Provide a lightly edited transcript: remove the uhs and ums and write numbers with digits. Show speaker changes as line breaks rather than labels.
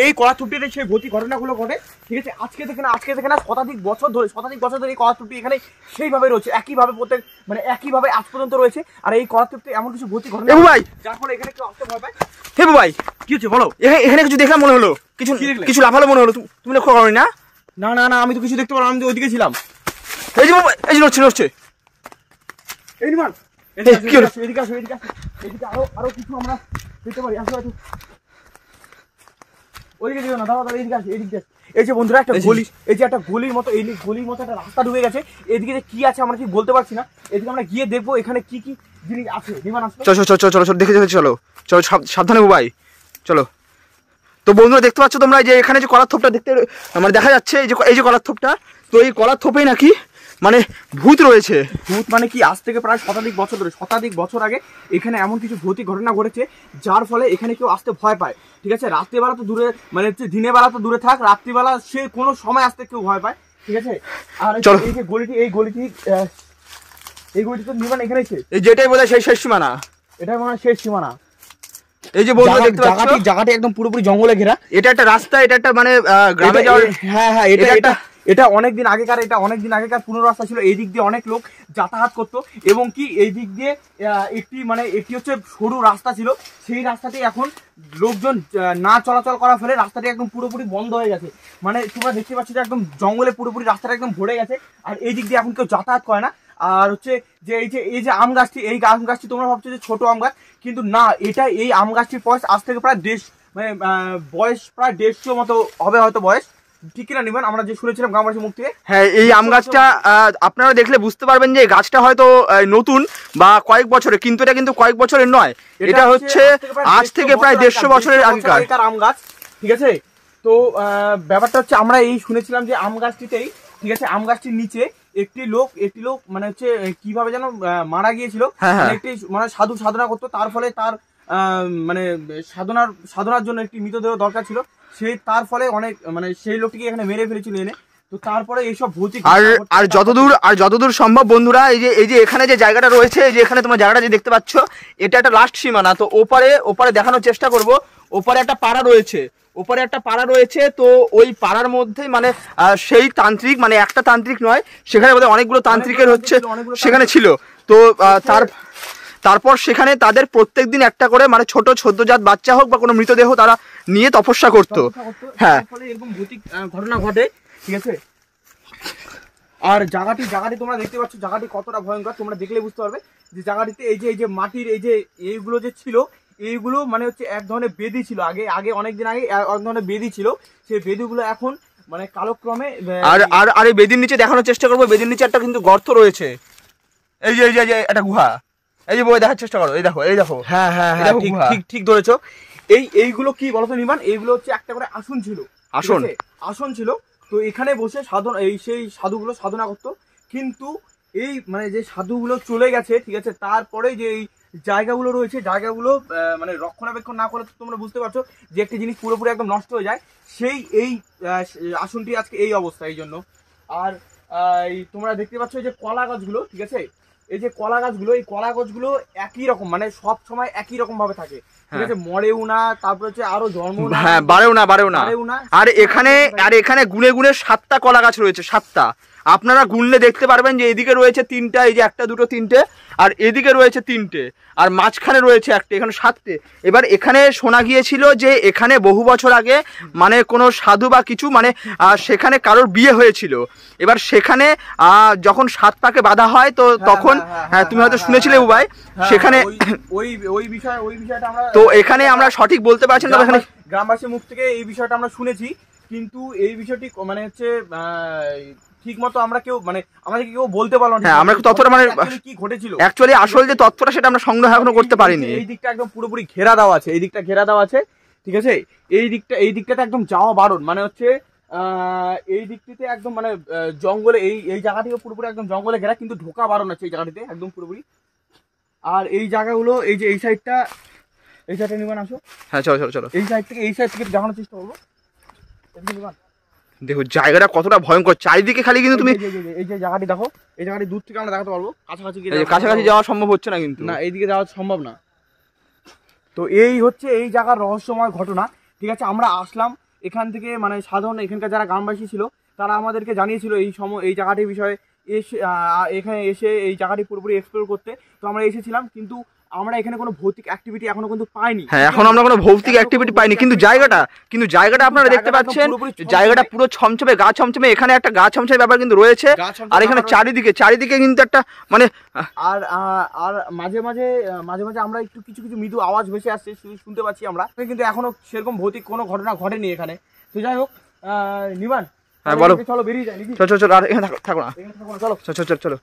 এই কলাথুপটিতে সেই ভৌতিক ঘটনাগুলো ঘটে, ঠিক আছে। আজকে থেকে না শতাধিক বছর ধরে এই কলাথুপটি এখানে সেইভাবে রয়েছে, একইভাবে প্রত্যেক মানে একইভাবে আজ পর্যন্ত রয়েছে। আর এই কলাথুপটি এমন কিছু ভৌতিক ঘটনা ভাই যার ফলে এখানে কেউ আসতে ভয় পায়। হে ভাই কি হচ্ছে বলো? এখানে কিছু দেখলাম মনে হলো, কিছু লাফালো মনে হলো, তুমি লক্ষ্য করো না? না না না, আমি তো কিছু দেখতে পারলাম, আমি তো ওইদিকে ছিলাম। এই যে নড়ছে এই নিমান এদিকে আসো, এদিকে আরো কিছু আমরা দেখতে পারি। আসো ওইদিকে যেও না, দাঁড়া এদিকে আসো, এদিকে। এই যে বন্ধুরা একটা গলি, এই যে একটা গলির মতো, এই গলির মতো একটা রাস্তা ঢুকে গেছে। এদিকে যে কি আছে আমরা কি বলতে পারছি না, এদিকে আমরা গিয়ে দেখবো এখানে কি কি জিনিস আছে। নিমান আসো, চলো দেখে চলো সাবধানে ভাই, চলো। তো বন্ধুরা দেখতে পাচ্ছ তোমরা যে এখানে যে কলার থোপটা দেখতে মানে দেখা যাচ্ছে, এই যে কলার থোপটা, তো এই কলার থোপেই নাকি মানে ভূত রয়েছে। ভূত মানে কি, আজ থেকে প্রায় শতাধিক বছর আগে এখানে এমন কিছু ভৌতিক ঘটনা ঘটেছে যার ফলে এখানে কেউ আসতে ভয় পায়, ঠিক আছে। রাত্রিবেলা তো দূরে, মানে দিনের বেলা তো দূরে থাক, রাত্রিবেলা সে কোনো সময় আসতে কেউ ভয় পায়, ঠিক আছে। আর এই যে গলিটি তো নির্মাণ এখানে যেটাই বোধহয় সেই শেষ সীমানা, এটাই মনে হয় শেষ সীমানা। এই যে বন্ধুরা দেখতে পাচ্ছ জায়গাটি একদম পুরোপুরি জঙ্গলে ঘেরা। এটা একটা রাস্তা, এটা একটা মানে গ্রামে যাওয়ার, হ্যাঁ এটা অনেকদিন আগেকার পুরনো রাস্তা ছিল। এই দিক দিয়ে অনেক লোক যাতায়াত করতো, এবং কি এই দিক দিয়ে একটি হচ্ছে সরু রাস্তা ছিল। সেই রাস্তাটি এখন লোকজন না চলাচল করার ফলে রাস্তাটি একদম পুরোপুরি বন্ধ হয়ে গেছে। মানে তোমরা দেখতে পাচ্ছ যে একদম জঙ্গলে পুরোপুরি রাস্তাটা একদম ভরে গেছে, আর এই দিক দিয়ে এখন কেউ যাতায়াত করে না। আর হচ্ছে যে এই যে আম গাছটি, এই আম গাছটি তোমরা ভাবছো যে ছোট আম গাছ, কিন্তু না, এটা এই আম গাছটির বয়স আজ থেকে প্রায় বয়স প্রায় 150 মতো হবে হয়তো বয়স, ঠিক কিনা নিবেন? আমরা যে শুনেছিলাম গ্রামবাসীর মুখ থেকে। হ্যাঁ, এই আম গাছটা আপনারা দেখলে বুঝতে পারবেন যে গাছটা হয়তো নতুন বা কয়েক বছরের, কিন্তু এটা কিন্তু কয়েক বছরের নয়, এটা হচ্ছে আজ থেকে প্রায় 150 বছরের আগেকার আম গাছ, ঠিক আছে। তো ব্যাপারটা হচ্ছে আমরা এই শুনেছিলাম যে আম গাছটিতেই, ঠিক আছে, আম গাছটির নিচে একটি লোক মানে হচ্ছে কিভাবে যেন মারা গিয়েছিল, একটি মানে সাধনা করতো, তার ফলে তার মানে সাধনার জন্য একটি মৃতদেহ দরকার ছিল, তার ফলে অনেক মানে সেই লোকটিকে এখানে মেরে ফেলেছিল এনে। তো তারপরে এইসব ভৌতিক আর যতদূর সম্ভব বন্ধুরা, এই যে এখানে যে জায়গাটা রয়েছে, যে এখানে তোমার জায়গাটা যে দেখতে পাচ্ছ, এটা একটা লাস্ট সীমানা। তো ওপারে দেখানোর চেষ্টা করব। ওপারে একটা পাড়া রয়েছে, তো ওই পাড়ার মধ্যে মানে সেই তান্ত্রিক, মানে একটা তান্ত্রিক নয়, সেখানে বোধহয় অনেকগুলো তান্ত্রিকের হচ্ছে সেখানে ছিল। তো তারপর সেখানে তাদের প্রত্যেকদিন একটা করে মানে ছোট সদ্যজাত বাচ্চা হোক বা কোনো মৃতদেহ তারা নিয়ে তপস্যা করতো। হ্যাঁ, এরকম ভৌতিক ঘটনা ঘটে, ঠিক আছে। আর জায়গাটি তোমরা দেখতে পাচ্ছ, জায়গাটি কতটা ভয়ঙ্কর তোমরা দেখলে বুঝতে পারবে যে জায়গাটিতে এই যে মাটির এইগুলো যে ছিল, এইগুলো মানে হচ্ছে এক ধরনের বেদি ছিল আগে অনেকদিন আগে এক ধরনের বেদি ছিল। সেই বেদিগুলো এখন মানে কালক্রমে আর এই বেদির নিচে দেখানোর চেষ্টা করবো। বেদির নিচে একটা কিন্তু গর্ত রয়েছে, এই যে একটা গুহা, এই যে বই দেখার চেষ্টা করো, এই দেখো। হ্যাঁ, ঠিক ধরেছো। এইগুলো কি বলতো নির্মাণ, এইগুলো হচ্ছে একটা করে আসন ছিল। তো এখানে বসে সেই সাধুগুলো সাধনা করতো, কিন্তু এই মানে যে সাধুগুলো চলে গেছে, ঠিক আছে, তারপরে যে এই জায়গাগুলো রয়েছে, জায়গাগুলো মানে রক্ষণাবেক্ষণ না করলে তোমরা বুঝতে পারছো যে একটি জিনিস পুরোপুরি একদম নষ্ট হয়ে যায়। এই আসনটি আজকে এই অবস্থা, এই জন্য। আর তোমরা দেখতে পাচ্ছ যে কলা গাছগুলো, ঠিক আছে, এই যে কলা গাছগুলো একই রকম, মানে সব সময় একই রকম ভাবে থাকে, ঠিক আছে, মরেও না, তারপর হচ্ছে আরো জন্ম না, হ্যাঁ, বাড়েও না। আর এখানে গুনে 7টা কলা গাছ রয়েছে, 7টা। আপনারা গুনলে দেখতে পারবেন যে এদিকে রয়েছে 3টা, এই যে 1, 2, 3টে, আর এদিকে রয়েছে 3টে, আর মাঝখানে রয়েছে 1টে, এখানে 7টে। এবার এখানে শোনা গিয়েছিল যে এখানে বহু বছর আগে মানে কোনো সাধু বা কিছু মানে সেখানে কারোর বিয়ে হয়েছিল। এবার সেখানে যখন 7 পাকে বাঁধা হয়, তো তখন তুমি হয়তো শুনেছিলে উবাই, সেখানে ওই বিষয়টা আমরা, তো এখানে আমরা সঠিক বলতে পারছি না, এখানে গ্রামবাসীর মুখ থেকে এই বিষয়টা আমরা শুনেছি, কিন্তু এই বিষয়টি মানে হচ্ছে ঠিক মতো আমরা কেউ মানে আমাদেরকে কেউ বলতে পারলো না। আমরা ততটা মানে কি ঘটেছিল অ্যাকচুয়ালি আসল যে তথ্যটা সেটা আমরা সংগ্রহ এখনো করতে পারিনি। এই দিকটা একদম পুরোপুরি ঘেরা দেওয়া আছে, ঠিক আছে। এই দিকটাতে একদম যাওয়া বারণ, মানে হচ্ছে এই দিকটিতে একদম মানে জঙ্গলে, এই জায়গাটিও পুরোপুরি একদম জঙ্গলে ঘেরা, কিন্তু ঢোকা বারণ আছে এই জায়গাটিতে একদম পুরোপুরি। আর এই জায়গাগুলো, এই যে এই সাইডটা নিবান আসো। হ্যাঁ, চলো এই সাইড থেকে দেখানোর চেষ্টা করবো। দেখো জায়গাটা কতটা ভয়ঙ্কর, চারিদিকে খালি, কিন্তু তুমি এই যে জায়গাটি দেখো, এই জায়গাটি দূর থেকে আমরা দেখাতে পারবো, কাছাকাছি যাওয়া সম্ভব হচ্ছে না, কিন্তু না, এইদিকে যাওয়া সম্ভব না, তো এই হচ্ছে এই জায়গার রহস্যময় ঘটনা। ঠিক আছে, আমরা আসলাম এখান থেকে, মানে সাধারণ এখানকার যারা গ্রামবাসী ছিল তারা আমাদেরকে জানিয়েছিল এই জায়গাটির বিষয়ে এসে এখানে এসে এই জায়গাটি পুরোপুরি এক্সপ্লোর করতে। তো আমরা এসেছিলাম, কিন্তু আমরা এখানে কোনো ভৌতিক অ্যাক্টিভিটি এখনো কিন্তু পাইনি।
হ্যাঁ, এখন আমরা কোনো ভৌতিক অ্যাক্টিভিটি পাইনি, কিন্তু জায়গাটা আপনারা দেখতে পাচ্ছেন, জায়গাটা পুরো ছমছমে, গা ছমছমে। এখানে একটা গা ছমছমে ব্যাপার কিন্তু রয়েছে, আর এখানে চারিদিকে কিন্তু একটা মানে
আর আর মাঝে মাঝে আমরা একটু কিছু মৃদু আওয়াজ ভেসে আসছে, শুনতে পাচ্ছি আমরা, কিন্তু এখনো সেরকম ভৌতিক কোনো ঘটনা ঘটেনি এখানে। তো যাই হোক, নিবান,
হ্যাঁ বলো,
চলো বেরিয়ে যাই নাকি?
চলো, আর এখানে থাকো না,
চলো
চলো।